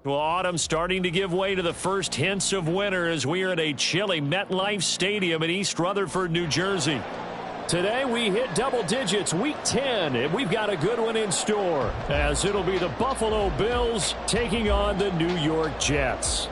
Well, autumn starting to give way to the first hints of winter as we are at a chilly MetLife Stadium in East Rutherford, New Jersey. Today we hit double digits, week 10, and we've got a good one in store as it'll be the Buffalo Bills taking on the New York Jets.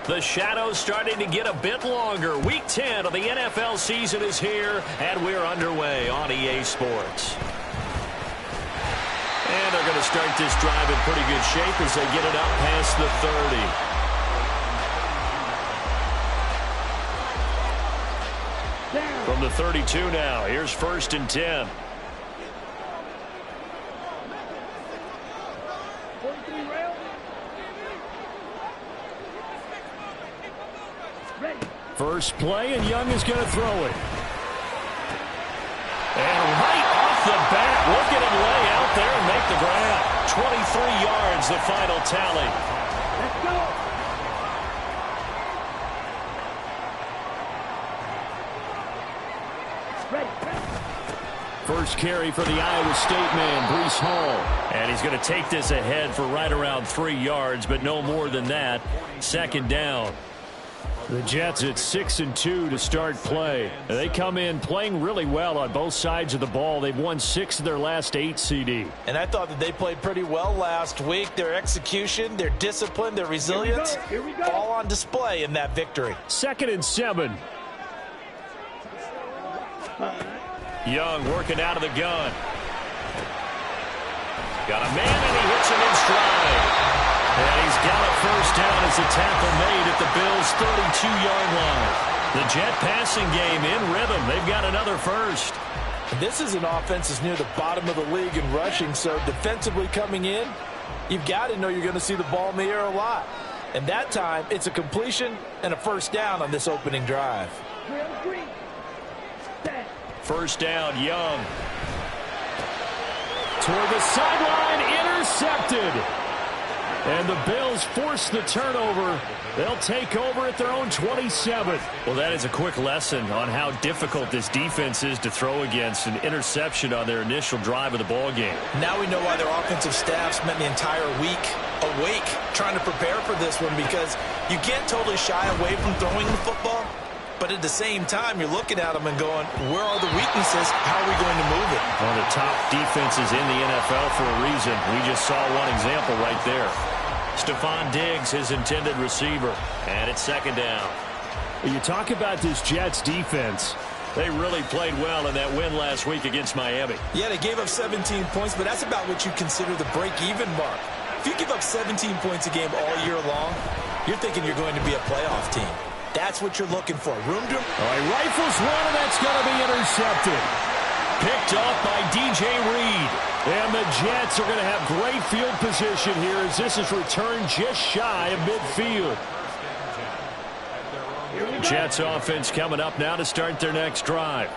The shadow's starting to get a bit longer. Week 10 of the NFL season is here, and we're underway on EA Sports. And they're going to start this drive in pretty good shape as they get it up past the 30. From the 32 now, here's 1st and 10. First play, and Young is going to throw it. And right off the bat, look at him lay out there and make the grab. 23 yards, the final tally. Let's go. First carry for the Iowa State man, Breece Hall. And he's going to take this ahead for right around 3 yards, but no more than that. 2nd down. The Jets at 6-2 to start play. They come in playing really well on both sides of the ball. They've won 6 of their last 8 CD. And I thought that they played pretty well last week. Their execution, their discipline, their resilience, all on display in that victory. 2nd and 7. Young working out of the gun. Got a man, and he hits him in stride. And he's got a first down as a tackle made at the Bills' 32-yard line. The Jet passing game in rhythm. They've got another first. This is an offense that's near the bottom of the league in rushing, so defensively coming in, you've got to know you're going to see the ball in the air a lot. And that time, it's a completion and a first down on this opening drive. First down, Young. Toward the sideline, intercepted. And the Bills force the turnover. They'll take over at their own 27. Well, that is a quick lesson on how difficult this defense is to throw against. An interception on their initial drive of the ball game. Now we know why their offensive staff spent the entire week awake trying to prepare for this one, because you can't totally shy away from throwing the football. But at the same time, you're looking at them and going, where are the weaknesses? How are we going to move it? One of the top defenses in the NFL for a reason. We just saw one example right there. Stephon Diggs, his intended receiver. And it's 2nd down. You talk about this Jets defense. They really played well in that win last week against Miami. Yeah, they gave up 17 points, but that's about what you consider the break-even mark. If you give up 17 points a game all year long, you're thinking you're going to be a playoff team. That's what you're looking for. Room to... All right, rifles one, and that's going to be intercepted. Picked off by DJ Reed. And the Jets are going to have great field position here as this is returned just shy of midfield. Jets offense coming up now to start their next drive.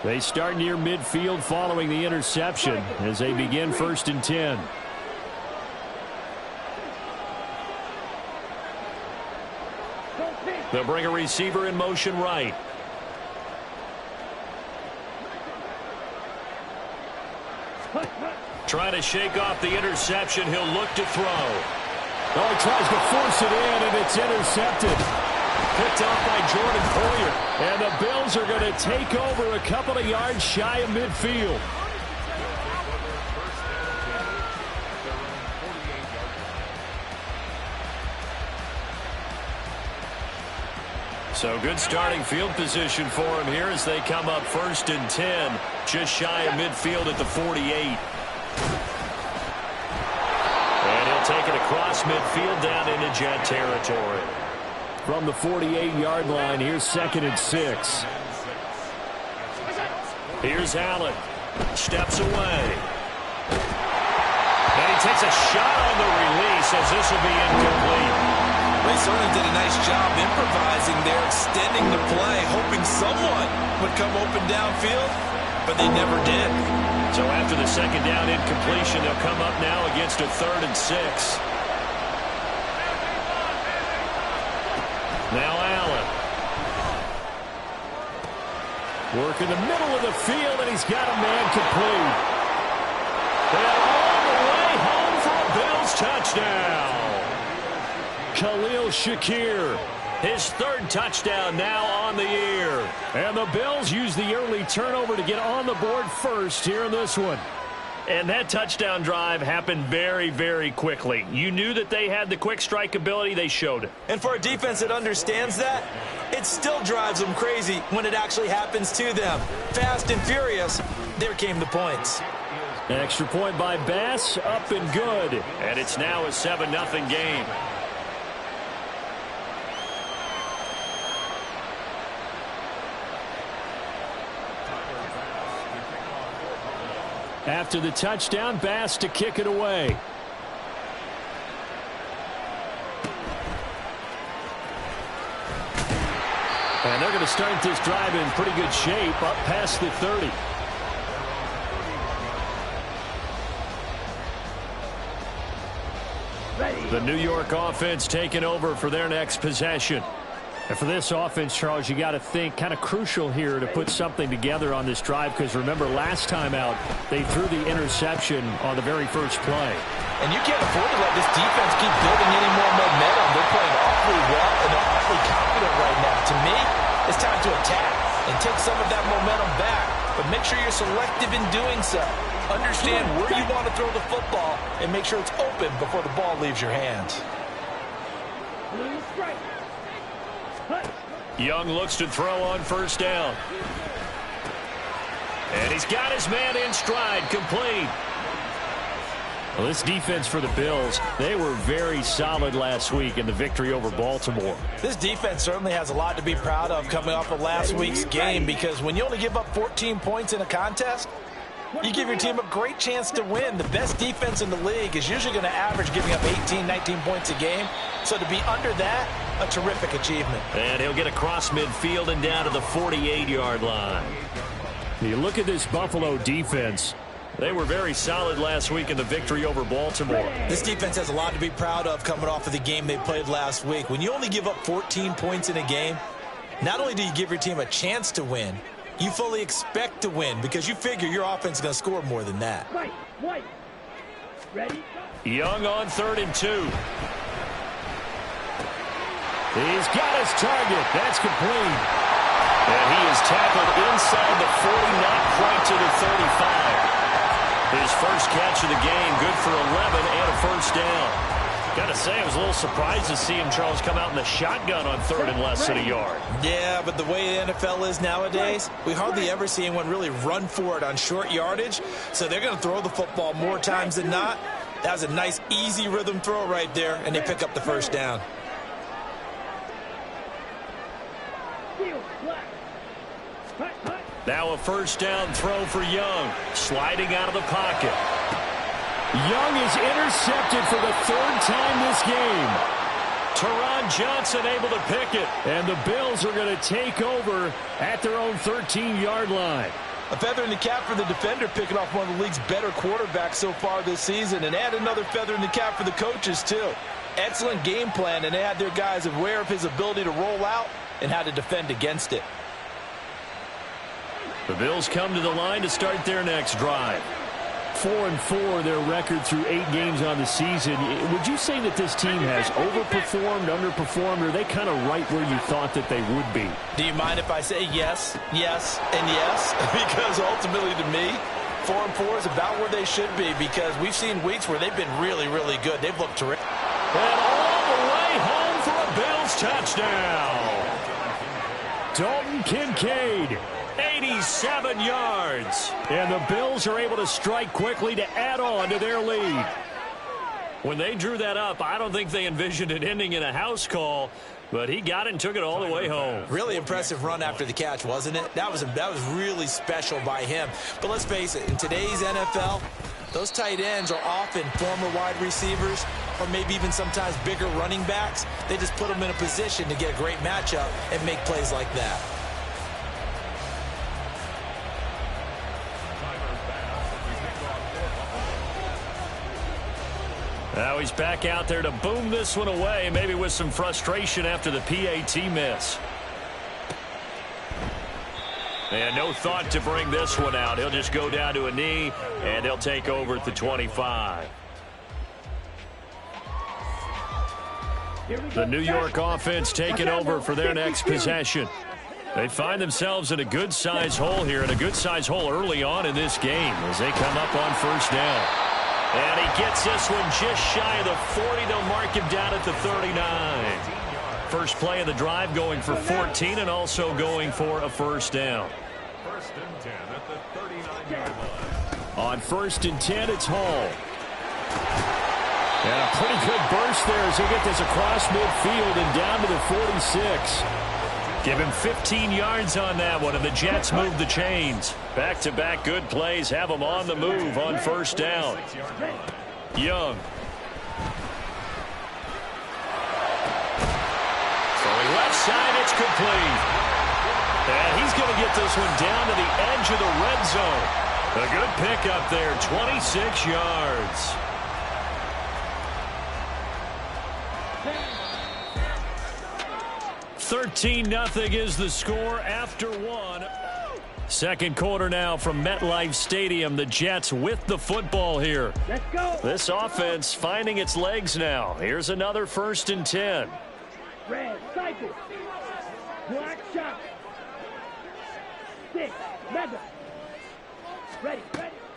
They start near midfield following the interception as they begin 1st and 10. They'll bring a receiver in motion right. Trying to shake off the interception. He'll look to throw. Oh, he tries to force it in, and it's intercepted. Picked off by Jordan Poyer. And the Bills are going to take over a couple of yards shy of midfield. So good starting field position for him here as they come up 1st and 10, just shy of midfield at the 48. And he'll take it across midfield down into Jet territory. From the 48-yard line, here's 2nd and 6. Here's Allen. Steps away. And he takes a shot on the release as this will be incomplete. They certainly did a nice job improvising there, extending the play, hoping someone would come open downfield, but they never did. So after the 2nd down incompletion, they'll come up now against a 3rd and 6. Work in the middle of the field, and he's got a man complete. And all the way home for a Bills touchdown. Khalil Shakir, his third touchdown now on the year. And the Bills use the early turnover to get on the board first here in this one. And that touchdown drive happened very, very quickly. You knew that they had the quick strike ability. They showed it. And for a defense that understands that, it still drives them crazy when it actually happens to them. Fast and furious, there came the points. Extra point by Bass, up and good. And it's now a 7-0 game. After the touchdown, Bass to kick it away. And they're going to start this drive in pretty good shape, up past the 30. The New York offense taking over for their next possession. And for this offense, Charles, you got to think kind of crucial here to put something together on this drive, because remember last time out they threw the interception on the very first play. And you can't afford to let this defense keep building any more momentum. They're playing awfully well and they're awfully confident right now. To me, it's time to attack and take some of that momentum back, but make sure you're selective in doing so. Understand where you want to throw the football and make sure it's open before the ball leaves your hands. Young looks to throw on first down. And he's got his man in stride, complete. Well, this defense for the Bills, they were very solid last week in the victory over Baltimore. This defense certainly has a lot to be proud of coming off of last week's game, because when you only give up 14 points in a contest, you give your team a great chance to win. The best defense in the league is usually going to average giving up 18, 19 points a game. So to be under that, a terrific achievement. And he'll get across midfield and down to the 48-yard line. You look at this Buffalo defense. They were very solid last week in the victory over Baltimore. This defense has a lot to be proud of coming off of the game they played last week. When you only give up 14 points in a game, not only do you give your team a chance to win, you fully expect to win because you figure your offense is going to score more than that. Ready? Young on 3rd and 2. He's got his target. That's complete. And he is tackled inside the 40, not quite to the 35. His first catch of the game, good for 11 and a first down. Got to say, I was a little surprised to see him, Charles, come out in the shotgun on 3rd and less than a yard. Yeah, but the way the NFL is nowadays, we hardly ever see anyone really run for it on short yardage. So they're going to throw the football more times than not. That was a nice, easy rhythm throw right there, and they pick up the first down. Now a first down throw for Young. Sliding out of the pocket. Young is intercepted for the 3rd time this game. Teron Johnson able to pick it. And the Bills are going to take over at their own 13-yard line. A feather in the cap for the defender, picking off one of the league's better quarterbacks so far this season. And add another feather in the cap for the coaches, too. Excellent game plan, and they had their guys aware of his ability to roll out and how to defend against it. The Bills come to the line to start their next drive. 4-4 their record through 8 games on the season. Would you say that this team has overperformed, underperformed, or are they kind of right where you thought that they would be? Do you mind if I say yes, yes, and yes? Because ultimately to me, 4-4 is about where they should be, because we've seen weeks where they've been really, really good. They've looked terrific. And all the way home for a Bills touchdown. Dalton Kincaid. 87 yards. And the Bills are able to strike quickly to add on to their lead. When they drew that up, I don't think they envisioned it ending in a house call, but he got it and took it all the way home. Really impressive run after the catch, wasn't it? That was really special by him. But let's face it, in today's NFL, those tight ends are often former wide receivers or maybe even sometimes bigger running backs. They just put them in a position to get a great matchup and make plays like that. Now he's back out there to boom this one away, maybe with some frustration after the PAT miss. And no thought to bring this one out. He'll just go down to a knee, and they'll take over at the 25. The New York offense taking over for their next possession. They find themselves in a good-sized hole here, and a good-sized hole early on in this game as they come up on first down. And he gets this one just shy of the 40. They'll mark him down at the 39. First play of the drive going for 14 and also going for a first down. First and 10 at the 39-yard line. On first and 10, it's Hall. And a pretty good burst there as he gets this across midfield and down to the 46. Give him 15 yards on that one, and the Jets move the chains. Back-to-back good plays have them on the move on first down. Young. Left side, it's complete. And he's going to get this one down to the edge of the red zone. A good pickup there, 26 yards. (13-0) is the score after one. Second quarter now from MetLife Stadium. The Jets with the football here. Let's go. This offense finding its legs now. Here's another first and 10. Red, cycle. Black shot. Six, mega. Ready.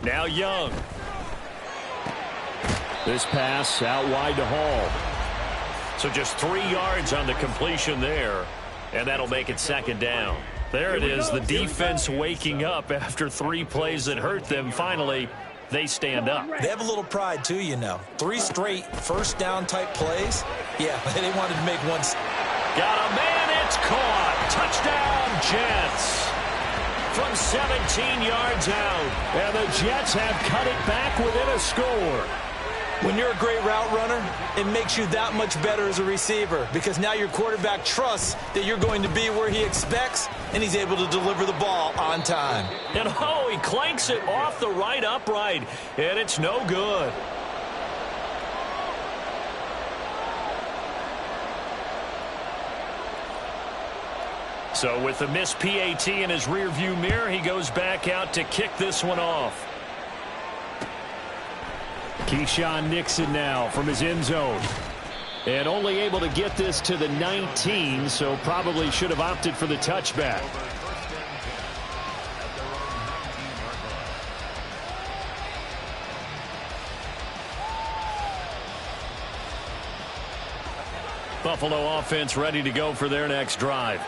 Now Young. This pass out wide to Hall. So just 3 yards on the completion there, and that'll make it second down. There it is, the defense waking up after 3 plays that hurt them. Finally, they stand up. They have a little pride, too, you know. 3 straight first down type plays. Yeah, they wanted to make one. Got a man, it's caught. Touchdown, Jets. From 17 yards out. And the Jets have cut it back within a score. When you're a great route runner, it makes you that much better as a receiver because now your quarterback trusts that you're going to be where he expects, and he's able to deliver the ball on time. And oh, he clanks it off the right upright, and it's no good. So with the missed PAT in his rearview mirror, he goes back out to kick this one off. Keyshawn Nixon now from his end zone. And only able to get this to the 19, so probably should have opted for the touchback. Buffalo offense ready to go for their next drive.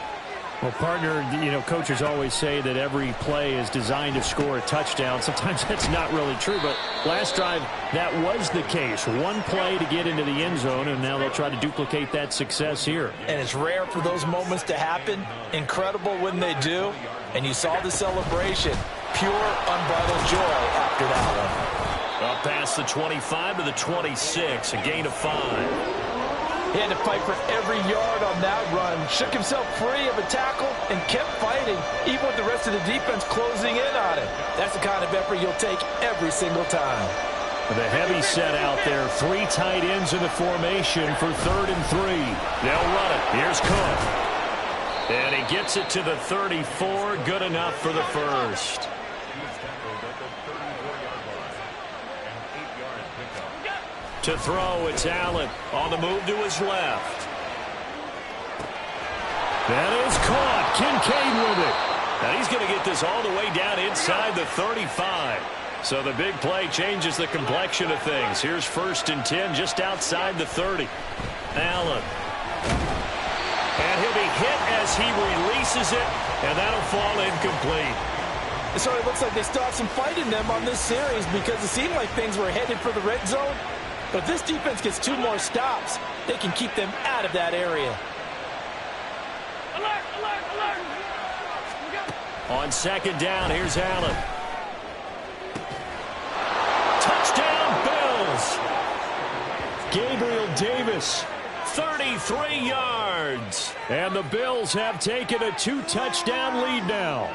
Well, partner, coaches always say that every play is designed to score a touchdown. Sometimes that's not really true, but last drive, that was the case. One play to get into the end zone, and now they'll try to duplicate that success here. And it's rare for those moments to happen. Incredible when they do. And you saw the celebration. Pure, unbridled joy after that one. Up past the 25 to the 26, a gain of 5. He had to fight for every yard on that run. Shook himself free of a tackle and kept fighting, even with the rest of the defense closing in on him. That's the kind of effort you'll take every single time. The heavy set out there. 3 tight ends in the formation for 3rd and 3. They'll run it. Here's Cook. And he gets it to the 34. Good enough for the first. To throw, it's Allen on the move to his left. That is caught. Kincaid with it. And he's going to get this all the way down inside the 35. So the big play changes the complexion of things. Here's 1st and 10 just outside the 30. Allen. And he'll be hit as he releases it, and that'll fall incomplete. So it looks like they still have some fight in them on this series because it seemed like things were headed for the red zone. But if this defense gets 2 more stops, they can keep them out of that area. Alert, alert, alert. On 2nd down, here's Allen. Touchdown, Bills. Gabriel Davis, 33 yards. And the Bills have taken a 2-touchdown lead now.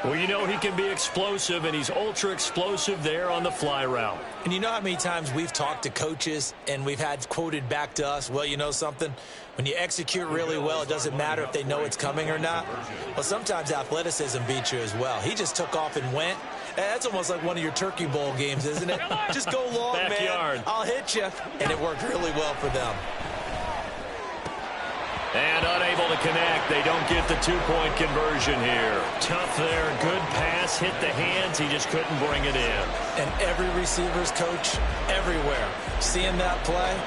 Well, you know he can be explosive, and he's ultra explosive there on the fly route. And you know how many times we've talked to coaches and we've had quoted back to us, well, you know something? When you execute really well, it doesn't matter if they know it's coming or not. Well, sometimes athleticism beats you as well. He just took off and went. That's almost like one of your Turkey Bowl games, isn't it? Just go long, Backyard. man. I'll hit you. And it worked really well for them. And unable to connect. They don't get the two-point conversion here. Tough there. Good pass. Hit the hands. He just couldn't bring it in. And every receiver's coach everywhere. Seeing that play,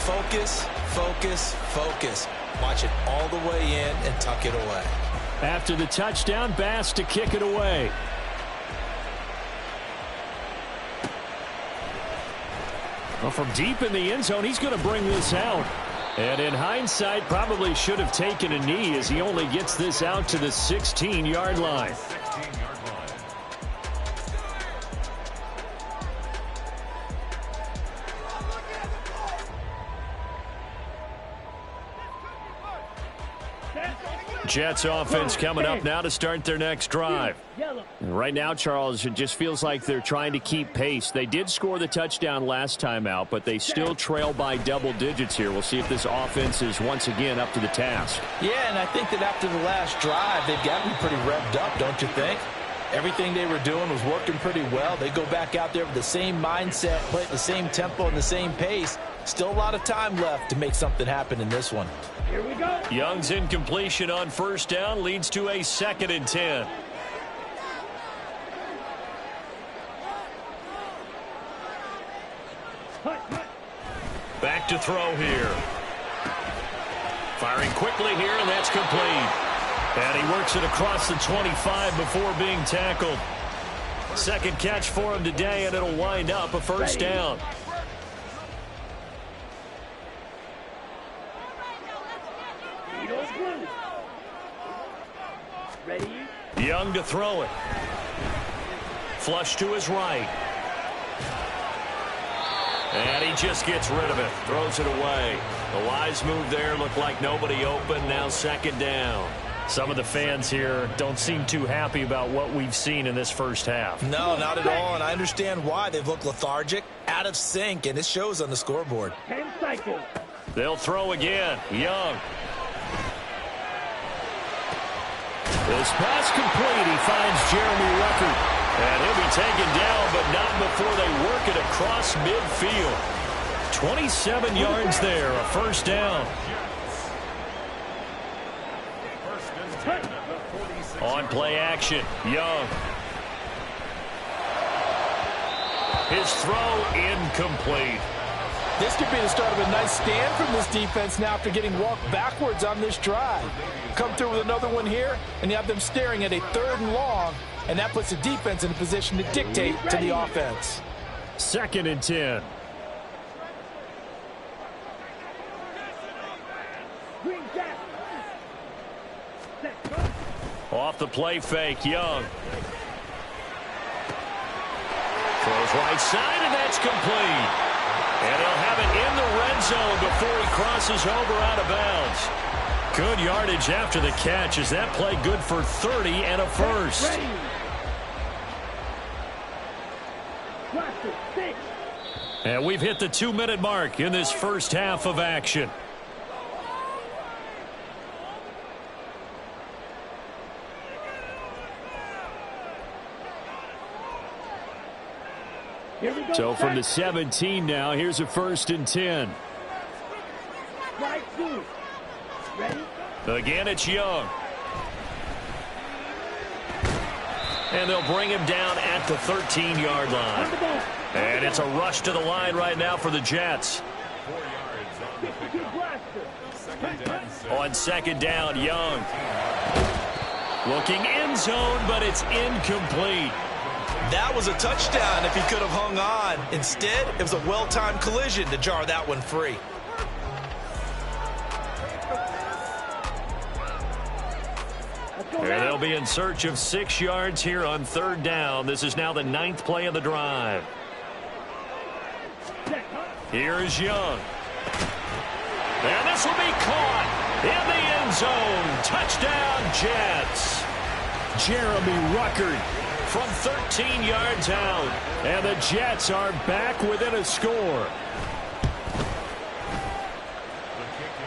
focus, focus, focus. Watch it all the way in and tuck it away. After the touchdown, Bass to kick it away. Well, from deep in the end zone, he's going to bring this out. And in hindsight, probably should have taken a knee as he only gets this out to the 16-yard line. Jets offense coming up now to start their next drive. Right now, Charles, it just feels like they're trying to keep pace. They did score the touchdown last time out, but they still trail by double digits here. We'll see if this offense is once again up to the task. Yeah, and I think that after the last drive, they've got to be pretty revved up, don't you think? Everything they were doing was working pretty well. They go back out there with the same mindset, play at the same tempo and the same pace. Still a lot of time left to make something happen in this one. Here we go. Young's incompletion on first down leads to a 2nd and 10. Back to throw here. Firing quickly here, and that's complete. And he works it across the 25 before being tackled. Second catch for him today, and it'll wind up a first down. Ready? Young to throw it. Flush to his right. And he just gets rid of it. Throws it away. The wise move there. Looked like nobody open. Now 2nd down. Some of the fans here don't seem too happy about what we've seen in this first half. No, not at all, and I understand why. They've looked lethargic, out of sync, and it shows on the scoreboard. 10 cycles. They'll throw again. Young. This pass complete. He finds Jeremy Ruckert. And he'll be taken down, but not before they work it across midfield. 27 yards there, a first down. On play action, Young. His throw incomplete. This could be the start of a nice stand from this defense now after getting walked backwards on this drive. Come through with another one here, and you have them staring at a 3rd and long, and that puts the defense in a position to dictate to the offense. 2nd and 10. Off the play fake, Young. Throws right side, and that's complete. And he'll have it in the red zone before he crosses over out of bounds. Good yardage after the catch. Is that play good for 30 and a first? And we've hit the 2-minute mark in this first half of action. So from the 17 now, here's a 1st and 10. Again, it's Young. And they'll bring him down at the 13-yard line. And it's a rush to the line right now for the Jets. 4 yards. On 2nd down, Young. Looking end zone, but it's incomplete. That was a touchdown if he could have hung on. Instead, it was a well-timed collision to jar that one free. And they'll be in search of 6 yards here on 3rd down. This is now the 9th play of the drive. Here is Young. And this will be caught in the end zone. Touchdown, Jets. Jeremy Ruckert from 13 yards out. And the Jets are back within a score.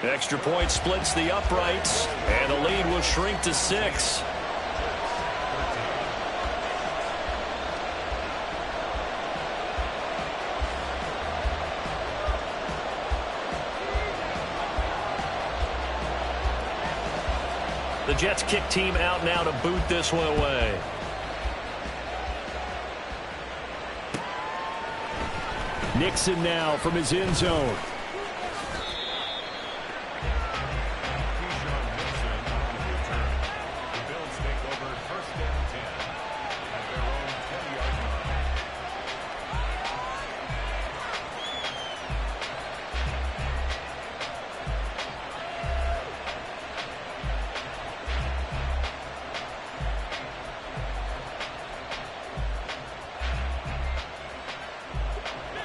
Extra point splits the uprights, and the lead will shrink to 6. The Jets kick team out now to boot this one away. Nixon now from his end zone.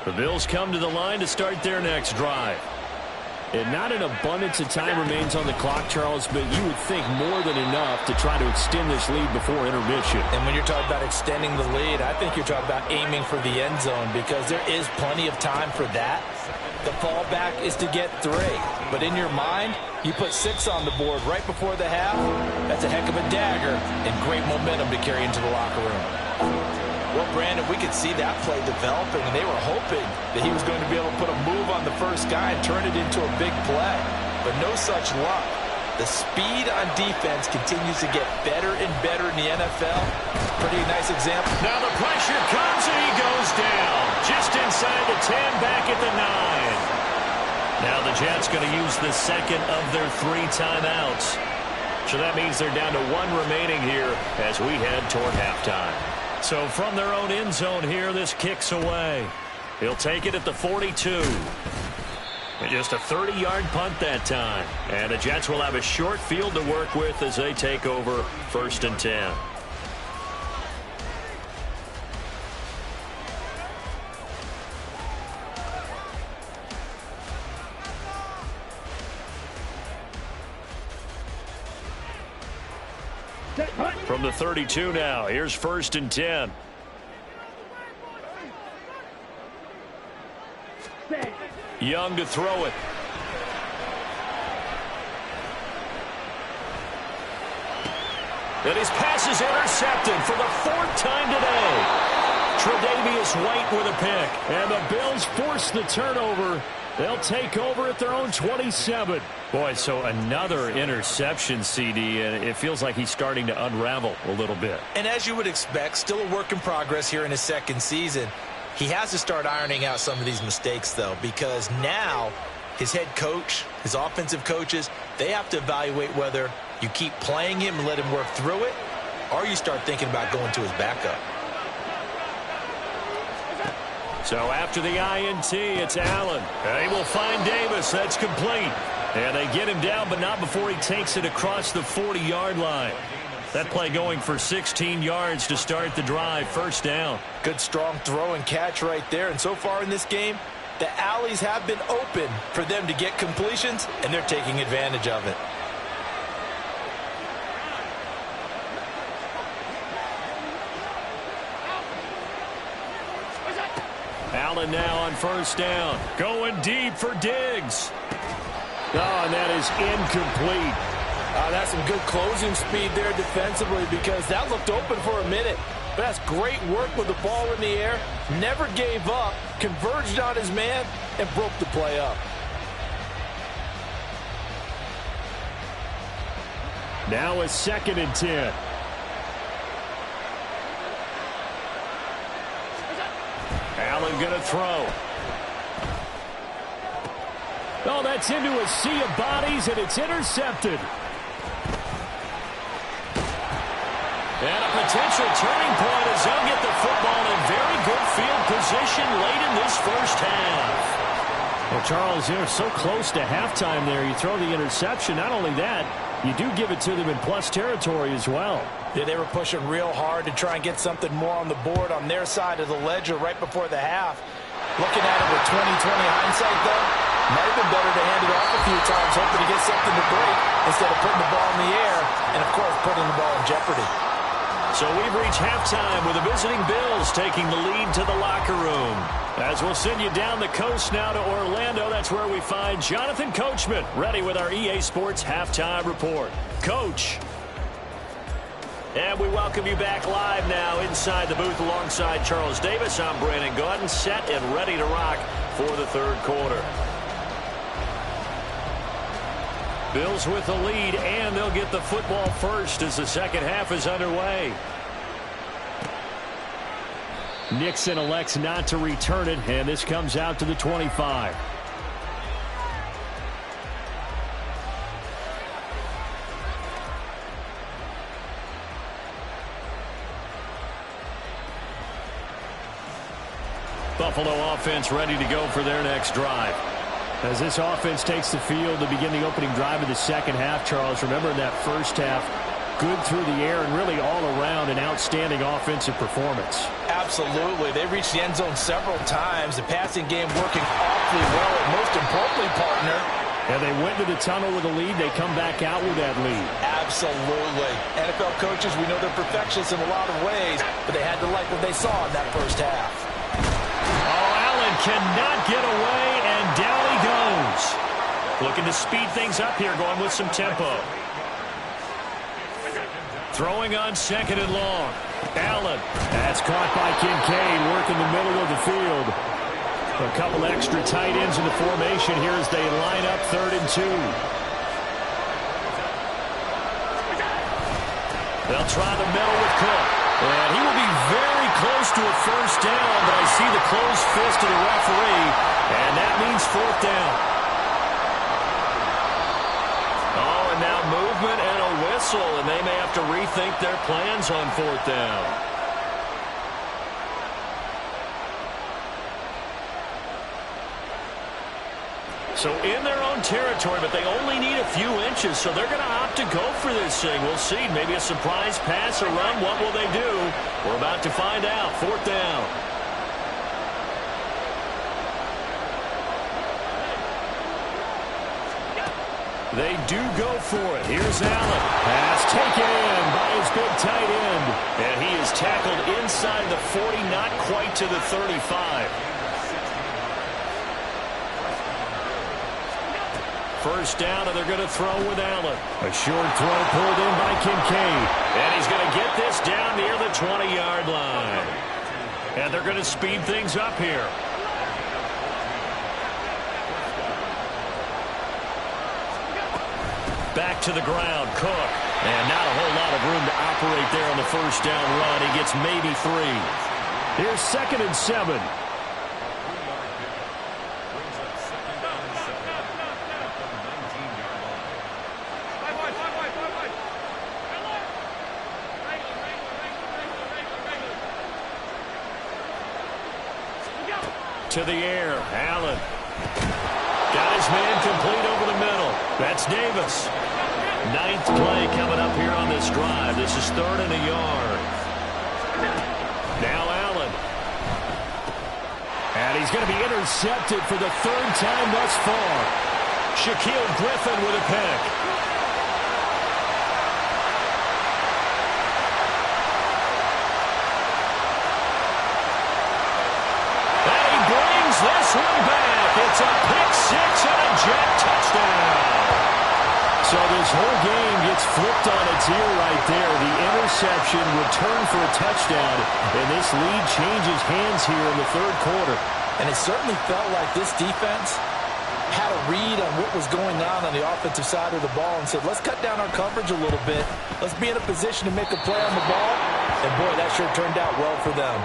The Bills come to the line to start their next drive. And not an abundance of time remains on the clock, Charles, but you would think more than enough to try to extend this lead before intermission. And when you're talking about extending the lead, I think you're talking about aiming for the end zone because there is plenty of time for that. The fallback is to get 3. But in your mind, you put 6 on the board right before the half. That's a heck of a dagger and great momentum to carry into the locker room. Well, Brandon, we could see that play developing, and they were hoping that he was going to be able to put a move on the first guy and turn it into a big play. But no such luck. The speed on defense continues to get better and better in the NFL. Pretty nice example. Now the pressure comes, and he goes down. Just inside the 10, back at the 9. Now the Jets going to use the second of their 3 timeouts. So that means they're down to 1 remaining here as we head toward halftime. So from their own end zone here, this kicks away. He'll take it at the 42. And just a 30-yard punt that time. And the Jets will have a short field to work with as they take over 1st and 10. From the 32 now, here's 1st and 10. Young to throw it. And his pass is intercepted for the 4th time today. Tre'Davious White with a pick. And the Bills force the turnover. They'll take over at their own 27. Boy, so another interception, CD, and it feels like he's starting to unravel a little bit. And as you would expect, still a work in progress here in his 2nd season. He has to start ironing out some of these mistakes, though, because now his head coach, his offensive coaches, they have to evaluate whether you keep playing him and let him work through it, or you start thinking about going to his backup. So after the INT, it's Allen. They will find Davis. That's complete. And they get him down, but not before he takes it across the 40-yard line. That play going for 16 yards to start the drive. 1st down. Good, strong throw and catch right there. And so far in this game, the alleys have been open for them to get completions, and they're taking advantage of it. Allen now on 1st down. Going deep for Diggs. Oh, and that is incomplete. That's some good closing speed there defensively because that looked open for a minute. But that's great work with the ball in the air. Never gave up, converged on his man, and broke the play up. Now a 2nd and 10. Allen going to throw. Oh, that's into a sea of bodies, and it's intercepted. And a potential turning point as they'll get the football in very good field position late in this 1st half. Well, Charles, you're so close to halftime there. You throw the interception. Not only that, you do give it to them in plus territory as well. Yeah, they were pushing real hard to try and get something more on the board on their side of the ledger right before the half. Looking at it with 20/20 hindsight, though, might have been better to hand it off a few times, hoping to get something to break instead of putting the ball in the air and, of course, putting the ball in jeopardy. So we've reached halftime with the visiting Bills taking the lead to the locker room. As we'll send you down the coast now to Orlando, that's where we find Jonathan Coachman ready with our EA Sports Halftime Report. Coach. And we welcome you back live now inside the booth alongside Charles Davis. I'm Brandon Gaudin, set and ready to rock for the third quarter. Bills with the lead, and they'll get the football first as the second half is underway. Nixon elects not to return it, and this comes out to the 25. Buffalo offense ready to go for their next drive. As this offense takes the field to begin the opening drive of the second half, Charles, remember in that first half, good through the air and really all around an outstanding offensive performance. Absolutely. They reached the end zone several times. The passing game working awfully well, and most importantly, partner. And they went to the tunnel with a lead. They come back out with that lead. Absolutely. NFL coaches, we know they're perfectionists in a lot of ways, but they had to like what they saw in that first half. Oh, Allen cannot get away, and down he goes. Looking to speed things up here, going with some tempo. Throwing on second and long. Allen. That's caught by Kincaid, working the middle of the field. A couple extra tight ends in the formation here as they line up 3rd and 2. They'll try the middle with Cook. And he will be very close to a first down, but I see the closed fist of the referee, and that means 4th down. Oh, and now movement and a whistle, and they may have to rethink their plans on 4th down. So in their own territory, but they only need a few inches, so they're going to opt to go for this thing. We'll see. Maybe a surprise pass or run. What will they do? We're about to find out. 4th down. They do go for it. Here's Allen. Pass taken in by his big tight end. And he is tackled inside the 40, not quite to the 35. First down, and they're going to throw with Allen. A short throw pulled in by Kincaid. And he's going to get this down near the 20-yard line. And they're going to speed things up here. Back to the ground, Cook. And not a whole lot of room to operate there on the first down run. He gets maybe 3. Here's 2nd and 7. To the air, Allen. Got his man complete over the middle. That's Davis. 9th play coming up here on this drive. This is 3rd and a yard. Now Allen. And he's going to be intercepted for the 3rd time thus far. Shaquille Griffin with a pick. This one back. It's a pick 6 and a jet touchdown. So this whole game gets flipped on its ear right there. The interception returned for a touchdown, and this lead changes hands here in the 3rd quarter. And it certainly felt like this defense had a read on what was going on the offensive side of the ball and said, let's cut down our coverage a little bit. Let's be in a position to make a play on the ball. And, boy, that sure turned out well for them.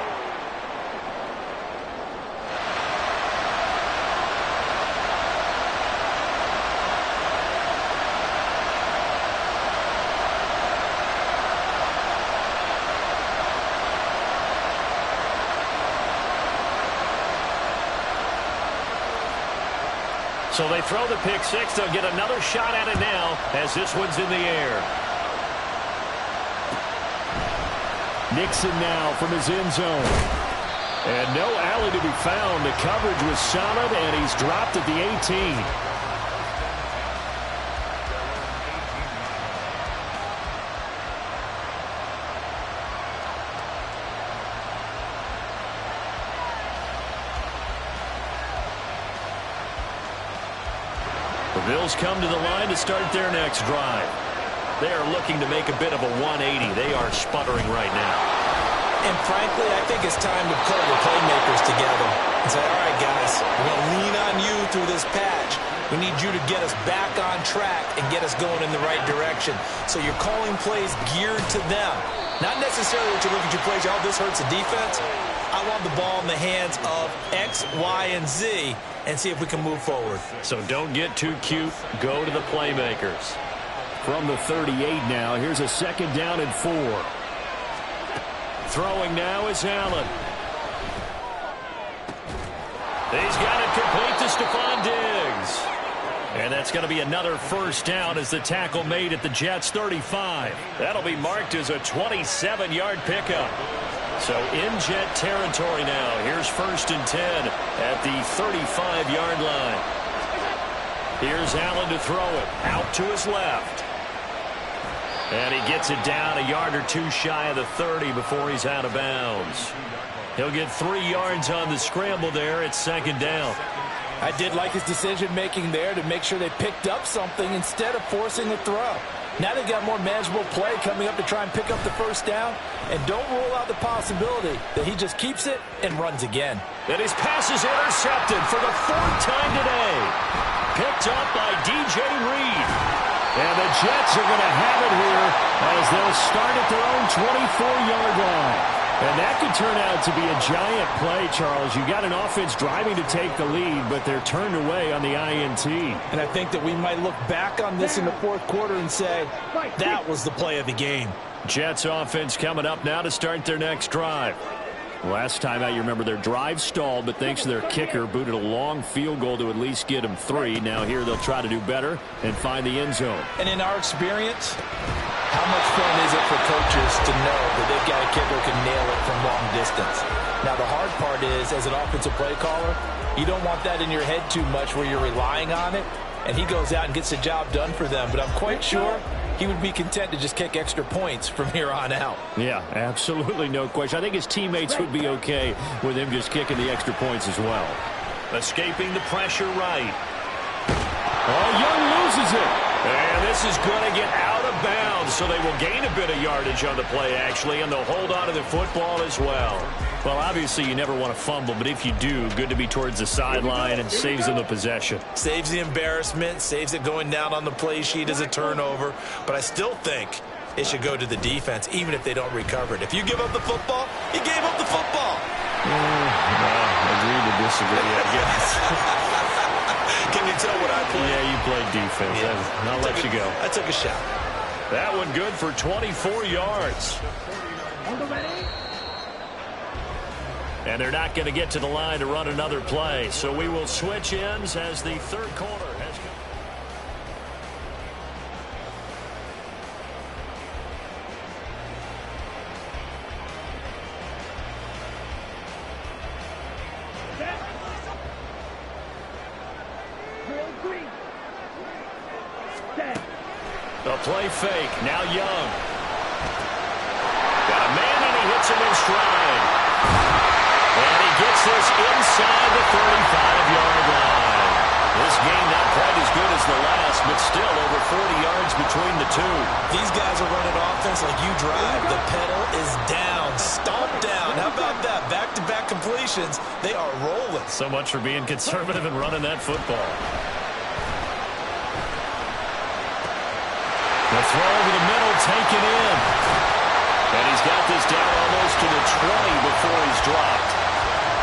So they throw the pick 6. They'll get another shot at it now as this one's in the air. Nixon now from his end zone. And no alley to be found. The coverage was solid, and he's dropped at the 18. The Bills come to the line to start their next drive. They are looking to make a bit of a 180. They are sputtering right now. And frankly, I think it's time to pull the playmakers together and say, all right, guys, we're going to lean on you through this patch. We need you to get us back on track and get us going in the right direction. So you're calling plays geared to them. Not necessarily that you look at your plays, oh, this hurts the defense. I want the ball in the hands of X, Y, and Z and see if we can move forward. So don't get too cute. Go to the playmakers. From the 38 now, here's a second down and 4. Throwing now is Allen. He's got it complete to Stephon Diggs. And that's going to be another first down as the tackle made at the Jets' 35. That'll be marked as a 27-yard pickup. So in Jet territory now. Here's 1st and 10 at the 35-yard line. Here's Allen to throw it. Out to his left. And he gets it down a yard or two shy of the 30 before he's out of bounds. He'll get 3 yards on the scramble there. It's 2nd down. I did like his decision-making there to make sure they picked up something instead of forcing a throw. Now they've got more manageable play coming up to try and pick up the first down. And don't rule out the possibility that he just keeps it and runs again. And his pass is intercepted for the 4th time today. Picked up by DJ Reed. And the Jets are going to have it here as they'll start at their own 24-yard line. And that could turn out to be a giant play, Charles. You got an offense driving to take the lead, but they're turned away on the INT. And I think that we might look back on this in the 4th quarter and say, that was the play of the game. Jets offense coming up now to start their next drive. Last time out, you remember their drive stalled, but thanks to their kicker, booted a long field goal to at least get them 3. Now here they'll try to do better and find the end zone. And in our experience, how much fun is it for coaches to know that they've got a kicker who can nail it from long distance? Now the hard part is, as an offensive play caller, you don't want that in your head too much where you're relying on it, and he goes out and gets the job done for them. But I'm quite sure he would be content to just kick extra points from here on out. Yeah, absolutely no question. I think his teammates would be okay with him just kicking the extra points as well. Escaping the pressure right. Oh, Young loses it. And this is going to get out of bounds, so they will gain a bit of yardage on the play, actually, and they'll hold on to the football as well. Well, obviously, you never want to fumble, but if you do, good to be towards the sideline and saves them the possession. Saves the embarrassment, saves it going down on the play sheet as a turnover. But I still think it should go to the defense, even if they don't recover it. If you give up the football, you gave up the football. Agree to disagree, I guess. Can you tell what I played? Yeah, you played defense. Yeah. I'll let you go. I took a shot. That one good for 24 yards. And they're not going to get to the line to run another play. So we will switch ends as the 3rd quarter has come. The play fake. Now Young. Got a man and he hits him in stride. And he gets this inside the 35-yard line. This game not quite as good as the last, but still over 40 yards between the two. These guys are running offense like you drive. The pedal is down, stomp down. How about that? Back-to-back completions. They are rolling. So much for being conservative and running that football. The throw over the middle, taken in. And he's got this down almost to the 20 before he's dropped.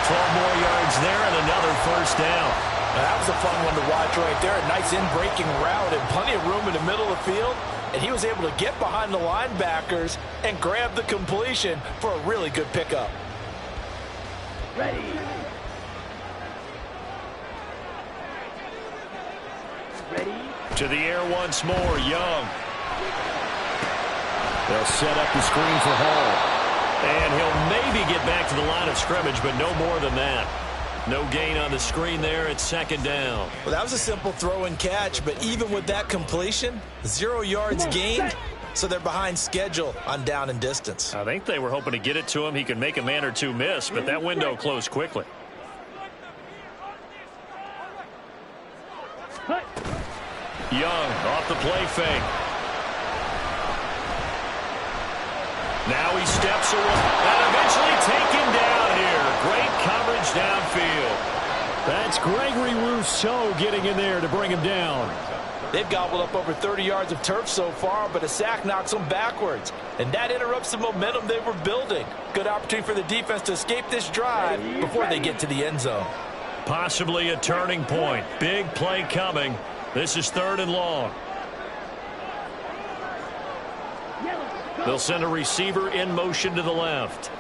12 more yards there and another first down. Now, that was a fun one to watch right there. A nice in-breaking route and plenty of room in the middle of the field. And he was able to get behind the linebackers and grab the completion for a really good pickup. Ready. Ready. To the air once more, Young. They'll set up the screen for Hall. And he'll maybe get back to the line of scrimmage, but no more than that. No gain on the screen there. It's 2nd down. Well, that was a simple throw and catch, but even with that completion, 0 yards gained, so they're behind schedule on down and distance. I think they were hoping to get it to him. He could make a man or two miss, but that window closed quickly. Young off the play fake. Now he steps away and eventually taken down here. Great coverage downfield. That's Gregory Rousseau getting in there to bring him down. They've gobbled up over 30 yards of turf so far, but a sack knocks them backwards. And that interrupts the momentum they were building. Good opportunity for the defense to escape this drive before they get to the end zone. Possibly a turning point. Big play coming. This is 3rd and long. They'll send a receiver in motion to the left.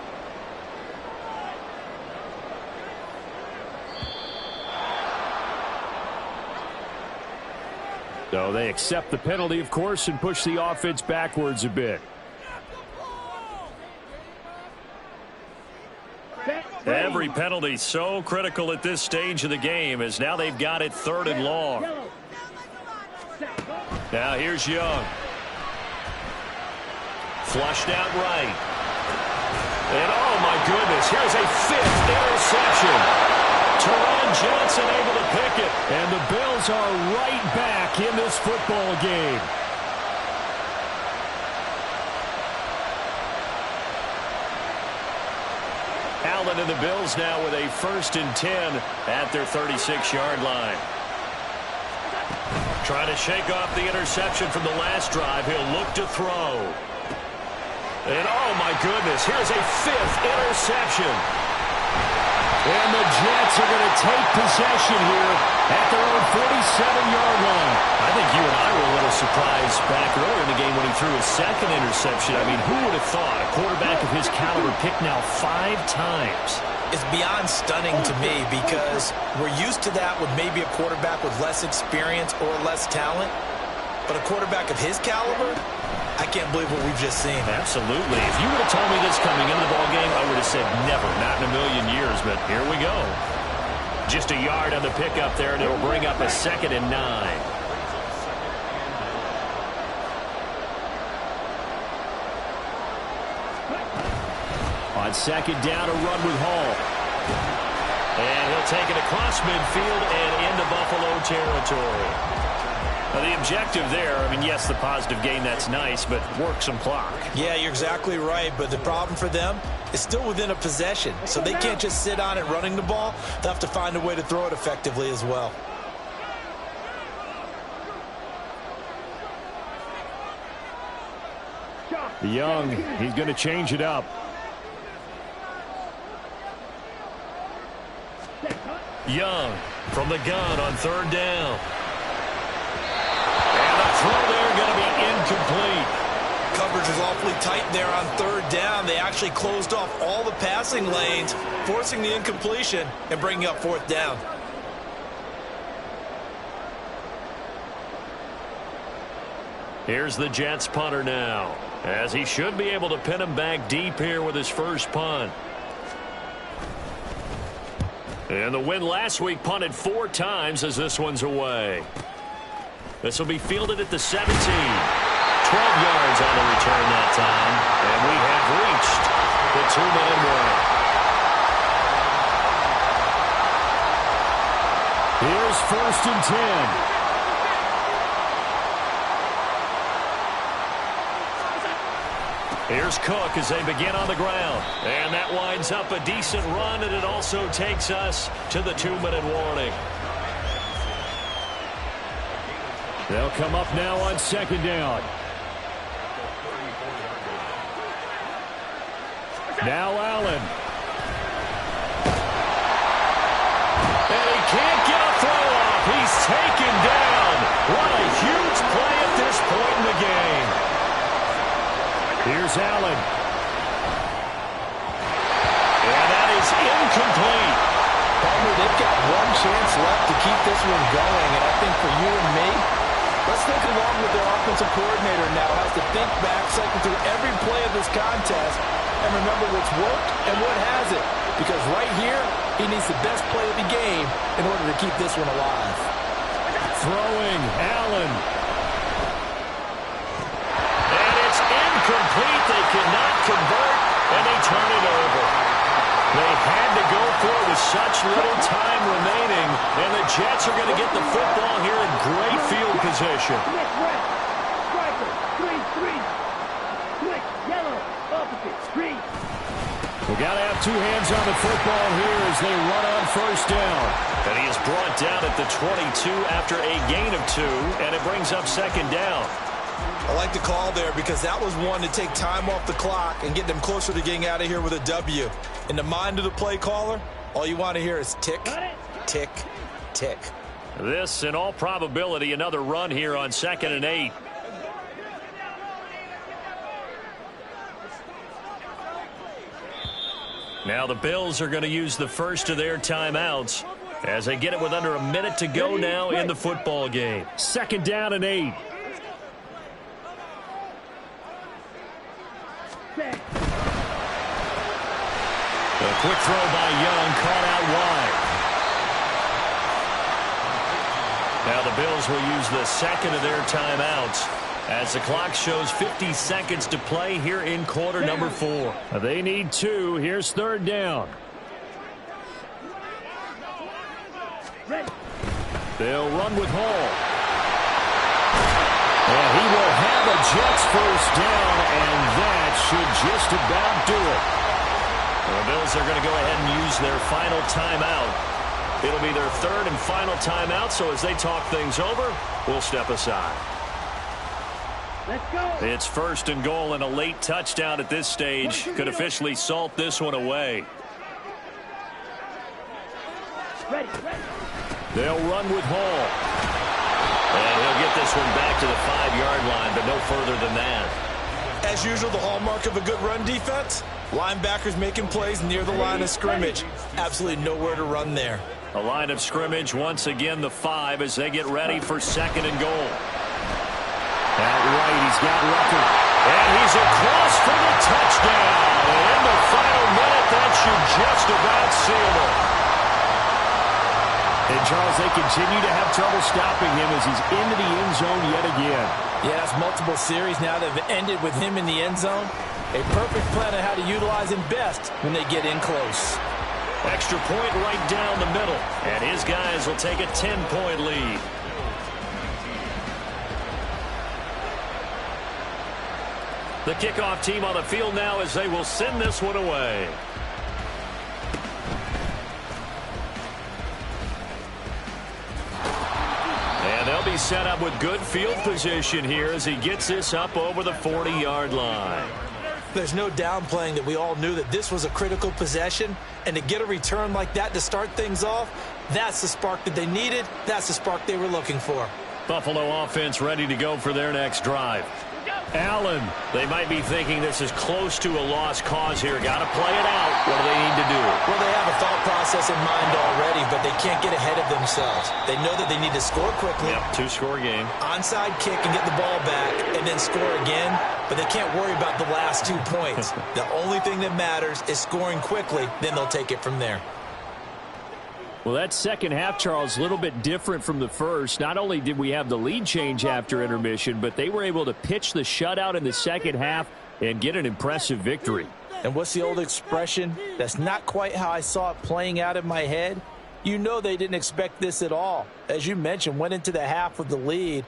So they accept the penalty, of course, and push the offense backwards a bit. Every penalty so critical at this stage of the game, as now they've got it 3rd and long. Now here's Young. Flushed out right. And oh my goodness, here's a 5th interception. Teron Johnson able to pick it. And the Bills are right back in this football game. Allen and the Bills now with a 1st and 10 at their 36-yard line. Trying to shake off the interception from the last drive. He'll look to throw. And oh my goodness, here's a 5th interception. And the Jets are going to take possession here at their own 47-yard line. I think you and I were a little surprised back earlier in the game when he threw his 2nd interception. I mean, who would have thought a quarterback of his caliber picked now 5 times? It's beyond stunning to me because we're used to that with maybe a quarterback with less experience or less talent. But a quarterback of his caliber, I can't believe what we've just seen. Absolutely. If you would have told me this coming into the ballgame, I would have said never, not in a million years. But here we go. Just a yard on the pickup there, and it'll bring up a 2nd and 9. On 2nd down, a run with Hall. And he'll take it across midfield and into Buffalo territory. Now the objective there, I mean, yes, the positive gain, that's nice, but work some clock. Yeah, you're exactly right, but the problem for them is still within a possession, so they can't just sit on it running the ball. They'll have to find a way to throw it effectively as well. Young, he's going to change it up. Young from the gun on 3rd down. And the throw there going to be incomplete. Coverage is awfully tight there on 3rd down. They actually closed off all the passing lanes, forcing the incompletion and bringing up 4th down. Here's the Jets punter now, as he should be able to pin him back deep here with his first punt. And the win last week punted 4 times as this one's away. This will be fielded at the 17. 12 yards on the return that time. And we have reached the 2-minute warning. Here's 1st and 10. Here's Cook as they begin on the ground. And that winds up a decent run, and it also takes us to the 2-minute warning. They'll come up now on 2nd down. Now Allen. And he can't get a throw off. He's taken down. What a huge play at this point in the game. Here's Allen. And that is incomplete. Palmer, they've got one chance left to keep this one going, and I think for you and me, let's think along with their offensive coordinator now. Has to think back, cycle through every play of this contest, and remember what's worked and what hasn't. Because right here, he needs the best play of the game in order to keep this one alive. Throwing, Allen. And it's incomplete. They cannot convert, and they turn it over. They had to go for it with such little time remaining, and the Jets are going to get the football here in great field position. Switch red. Striker. Green. Switch yellow. Opposite. Green. We got to have two hands on the football here as they run on first down. And he is brought down at the 22 after a gain of 2, and it brings up second down. I like the call there because that was one to take time off the clock and get them closer to getting out of here with a W. In the mind of the play caller, all you want to hear is tick, tick, tick. This, in all probability, another run here on 2nd and 8. Now the Bills are going to use the first of their timeouts as they get it with under a minute to go now in the football game. 2nd down and 8. A quick throw by Young, caught out wide. Now the Bills will use the second of their timeouts as the clock shows 50 seconds to play here in quarter number 4. They need 2. Here's 3rd down. They'll run with Hall. And he will have a Jets first down, and that should just about do it. The Bills are going to go ahead and use their final timeout. It'll be their 3rd and final timeout, so as they talk things over, we'll step aside. Let's go. It's 1st and goal, and a late touchdown at this stage could officially salt this one away. Ready. They'll run with Hall. And he'll get this one back to the 5-yard line, but no further than that. As usual, the hallmark of a good run defense, linebackers making plays near the line of scrimmage. Absolutely nowhere to run there. A line of scrimmage, once again the 5 as they get ready for 2nd and goal. Out right, he's got Rucker. And he's across for the touchdown. And in the final minute, that should just about seal it. And, Charles, they continue to have trouble stopping him as he's into the end zone yet again. Yeah, it's multiple series now that have ended with him in the end zone. A perfect plan on how to utilize him best when they get in close. Extra point right down the middle. And his guys will take a 10-point lead. The kickoff team on the field now as they will send this one away. And they'll be set up with good field position here as he gets this up over the 40-yard line. There's no downplaying that we all knew that this was a critical possession, and to get a return like that to start things off, that's the spark that they needed. That's the spark they were looking for. Buffalo offense ready to go for their next drive. Allen, they might be thinking this is close to a lost cause here. Got to play it out. What do they need to do? Well, they have a thought process in mind already, but they can't get ahead of themselves. They know that they need to score quickly. Yep, 2-score game. Onside kick and get the ball back and then score again, but they can't worry about the last 2 points. The only thing that matters is scoring quickly, then they'll take it from there. Well, that second half, Charles, a little bit different from the first. Not only did we have the lead change after intermission, but they were able to pitch the shutout in the second half and get an impressive victory. And what's the old expression? That's not quite how I saw it playing out in my head. You know they didn't expect this at all. As you mentioned, went into the half with the lead.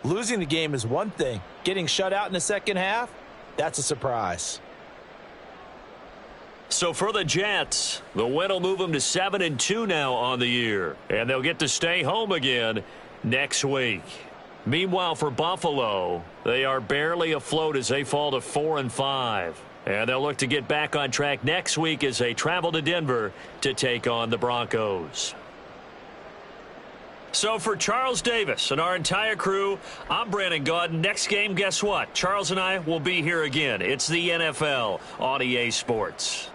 Losing the game is one thing. Getting shut out in the second half, that's a surprise. So for the Jets, the win will move them to 7-2 now on the year. And they'll get to stay home again next week. Meanwhile, for Buffalo, they are barely afloat as they fall to 4-5. And they'll look to get back on track next week as they travel to Denver to take on the Broncos. So for Charles Davis and our entire crew, I'm Brandon Gaudin. Next game, guess what? Charles and I will be here again. It's the NFL on EA Sports.